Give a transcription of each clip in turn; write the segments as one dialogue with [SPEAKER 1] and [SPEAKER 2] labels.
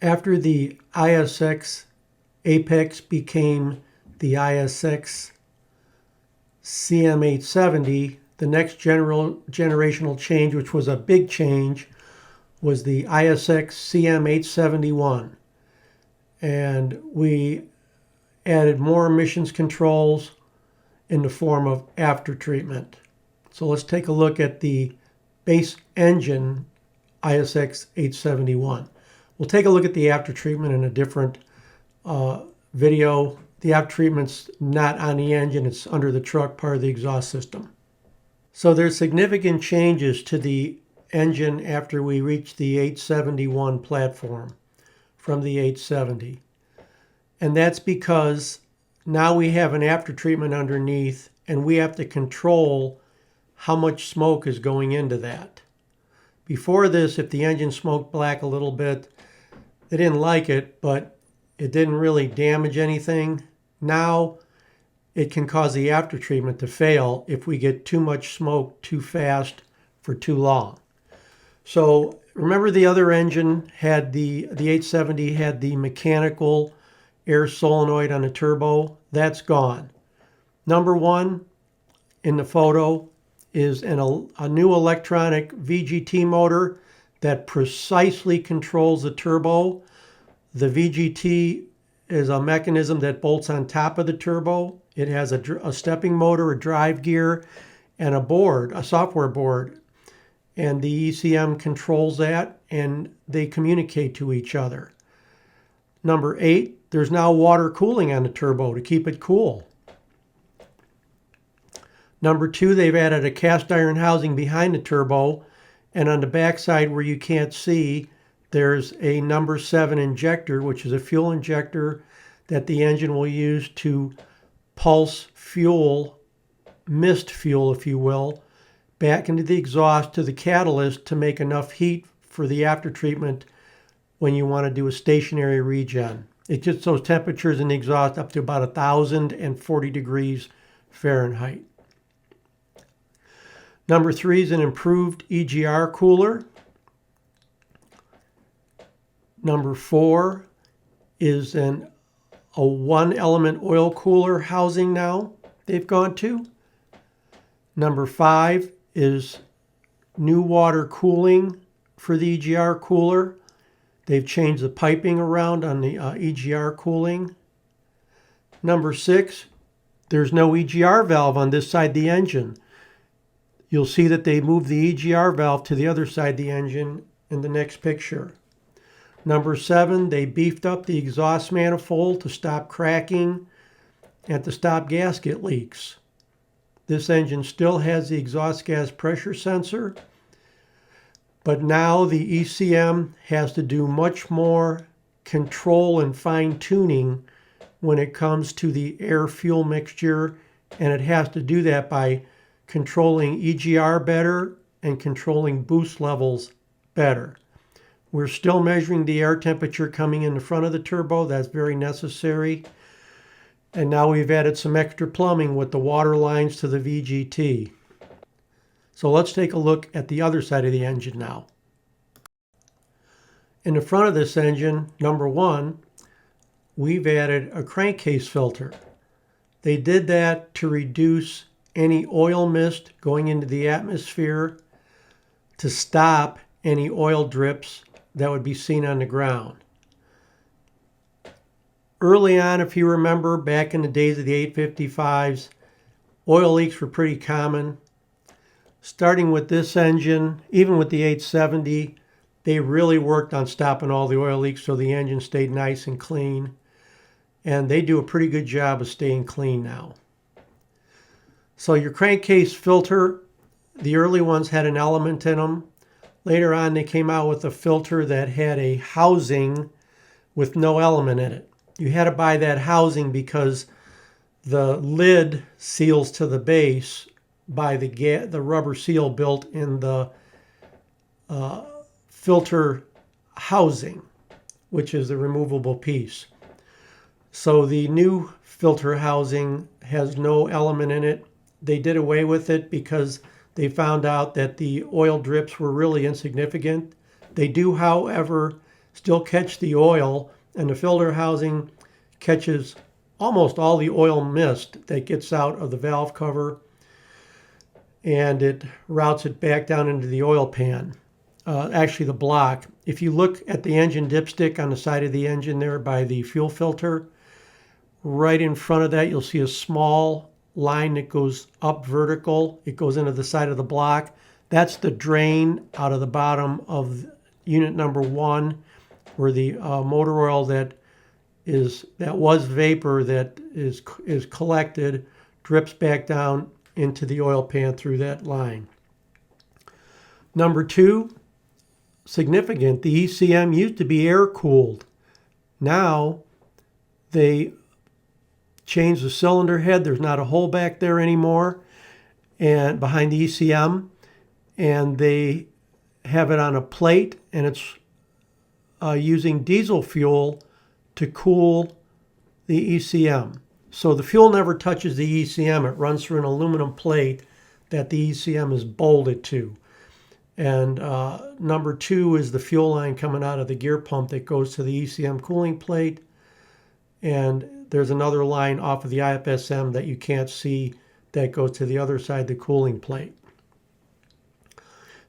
[SPEAKER 1] After the ISX Apex became the ISX CM870, the next generational change, which was a big change, was the ISX CM871. And we added more emissions controls in the form of aftertreatment. So let's take a look at the base engine ISX871. We'll take a look at the aftertreatment in a different video. The aftertreatment's not on the engine, it's under the truck, part of the exhaust system. So there's significant changes to the engine after we reach the 871 platform from the 870. And that's because now we have an aftertreatment underneath and we have to control how much smoke is going into that. Before this, if the engine smoked black a little bit, they didn't like it, but it didn't really damage anything. Now it can cause the aftertreatment to fail if we get too much smoke too fast for too long. So remember the other engine had the 870 had the mechanical air solenoid on the turbo? That's gone. Number one in the photo is a new electronic VGT motor that precisely controls the turbo. The VGT is a mechanism that bolts on top of the turbo. It has a stepping motor, a drive gear, and a software board. And the ECM controls that, and they communicate to each other. Number 8, there's now water cooling on the turbo to keep it cool. Number 2, they've added a cast iron housing behind the turbo, and on the backside where you can't see, there's a number 7 injector, which is a fuel injector that the engine will use to pulse fuel, mist fuel if you will, back into the exhaust to the catalyst to make enough heat for the aftertreatment when you want to do a stationary regen. It gets those temperatures in the exhaust up to about 1,040 degrees Fahrenheit. Number 3 is an improved EGR cooler. Number 4 is a one-element oil cooler housing now they've gone to. Number 5 is new water cooling for the EGR cooler. They've changed the piping around on the EGR cooling. Number 6, there's no EGR valve on this side of the engine. You'll see that they moved the EGR valve to the other side of the engine in the next picture. Number 7, they beefed up the exhaust manifold to stop cracking and to stop gasket leaks. This engine still has the exhaust gas pressure sensor, but now the ECM has to do much more control and fine-tuning when it comes to the air-fuel mixture, and it has to do that by controlling EGR better and controlling boost levels better. We're still measuring the air temperature coming in the front of the turbo. That's very necessary. And now we've added some extra plumbing with the water lines to the VGT. So let's take a look at the other side of the engine now. In the front of this engine, number 1, we've added a crankcase filter. They did that to reduce any oil mist going into the atmosphere, to stop any oil drips that would be seen on the ground. Early on, if you remember, back in the days of the 855s, oil leaks were pretty common. Starting with this engine, even with the 870, they really worked on stopping all the oil leaks so the engine stayed nice and clean. And they do a pretty good job of staying clean now. So your crankcase filter, the early ones had an element in them. Later on, they came out with a filter that had a housing with no element in it. You had to buy that housing because the lid seals to the base by the rubber seal built in the filter housing, which is the removable piece. So the new filter housing has no element in it. They did away with it because they found out that the oil drips were really insignificant. They do, however, still catch the oil, and the filter housing catches almost all the oil mist that gets out of the valve cover, and it routes it back down into the oil pan. Actually, the block. If you look at the engine dipstick on the side of the engine there by the fuel filter, right in front of that you'll see a small line that goes up vertical. It goes into the side of the block. That's the drain out of the bottom of unit number 1, where the motor oil that was vapor that is collected drips back down into the oil pan through that line. Number 2, significant, the ECM used to be air cooled. Now they changed the cylinder head. There's not a hole back there anymore, and behind the ECM, and they have it on a plate, and it's using diesel fuel to cool the ECM. So the fuel never touches the ECM. It runs through an aluminum plate that the ECM is bolted to. And number 2 is the fuel line coming out of the gear pump that goes to the ECM cooling plate. And there's another line off of the IFSM that you can't see that goes to the other side, the cooling plate.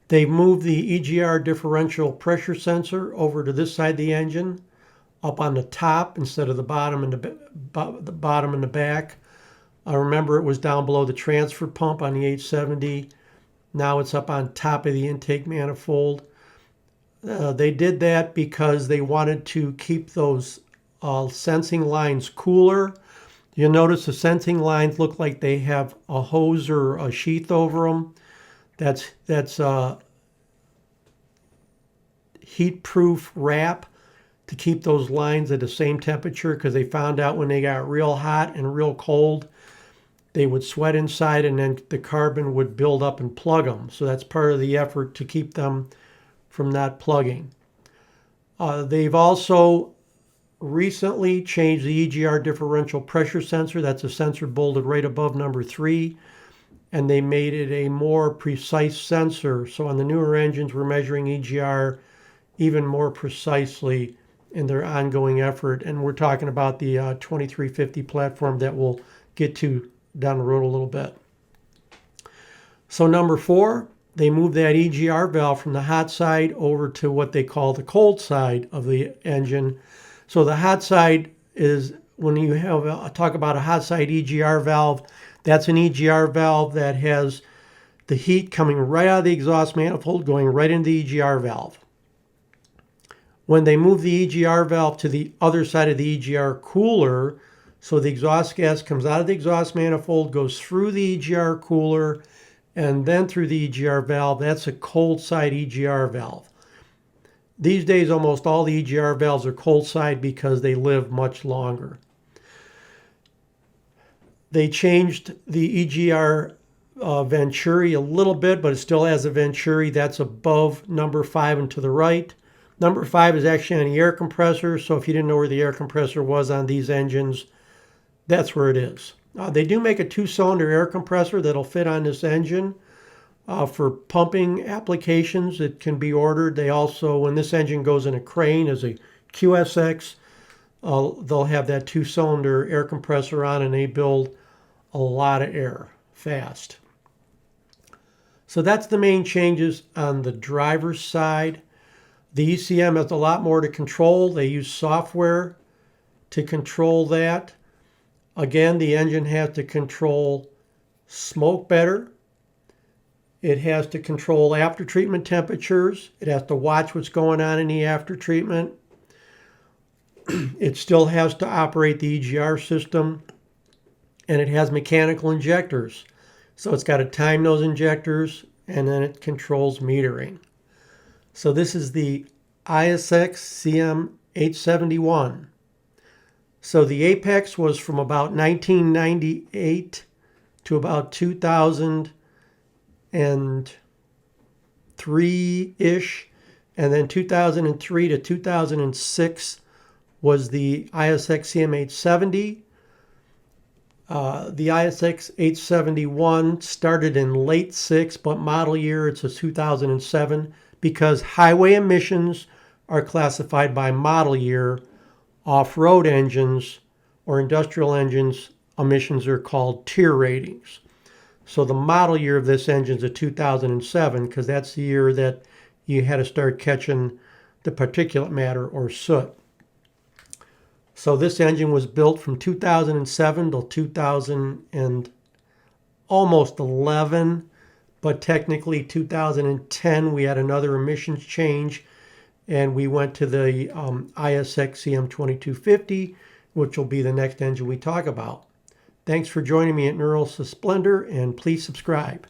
[SPEAKER 1] They've moved the EGR differential pressure sensor over to this side of the engine, up on the top instead of the bottom and the bottom and the back. I remember it was down below the transfer pump on the 870. Now it's up on top of the intake manifold. They did that because they wanted to keep those sensing lines cooler. You'll notice the sensing lines look like they have a hose or a sheath over them. That's heat-proof wrap to keep those lines at the same temperature, because they found out when they got real hot and real cold, they would sweat inside and then the carbon would build up and plug them. So that's part of the effort to keep them from not plugging. They've also recently changed the EGR differential pressure sensor. That's a sensor bolted right above number 3. And they made it a more precise sensor. So on the newer engines, we're measuring EGR even more precisely in their ongoing effort. And we're talking about the 2350 platform that we'll get to down the road a little bit. So number 4, they moved that EGR valve from the hot side over to what they call the cold side of the engine. So the hot side is when you have talk about a hot side EGR valve, that's an EGR valve that has the heat coming right out of the exhaust manifold going right into the EGR valve. When they move the EGR valve to the other side of the EGR cooler, so the exhaust gas comes out of the exhaust manifold, goes through the EGR cooler, and then through the EGR valve, that's a cold side EGR valve. These days, almost all the EGR valves are cold side because they live much longer. They changed the EGR venturi a little bit, but it still has a venturi that's above number 5 and to the right. Number 5 is actually on the air compressor, so if you didn't know where the air compressor was on these engines, that's where it is. They do make a 2-cylinder air compressor that'll fit on this engine. For pumping applications, it can be ordered. They also, when this engine goes in a crane as a QSX, they'll have that 2-cylinder air compressor on, and they build a lot of air fast. So that's the main changes on the driver's side. The ECM has a lot more to control. They use software to control that. Again, the engine has to control smoke better. It has to control after treatment temperatures. It has to watch what's going on in the after treatment. It still has to operate the EGR system, and it has mechanical injectors. So it's got to time those injectors, and then it controls metering. So this is the ISX CM871. So the apex was from about 1998 to about 2003-ish, and then 2003 to 2006 was the ISX CM870. The ISX871 started in late 6, but model year it's a 2007 because highway emissions are classified by model year. Off-road engines or industrial engines emissions are called tier ratings. So the model year of this engine is a 2007 because that's the year that you had to start catching the particulate matter or soot. So this engine was built from 2007 till 2000 and almost 11, but technically 2010 we had another emissions change and we went to the ISX CM870, which will be the next engine we talk about. Thanks for joining me at Neural Splendor, and please subscribe.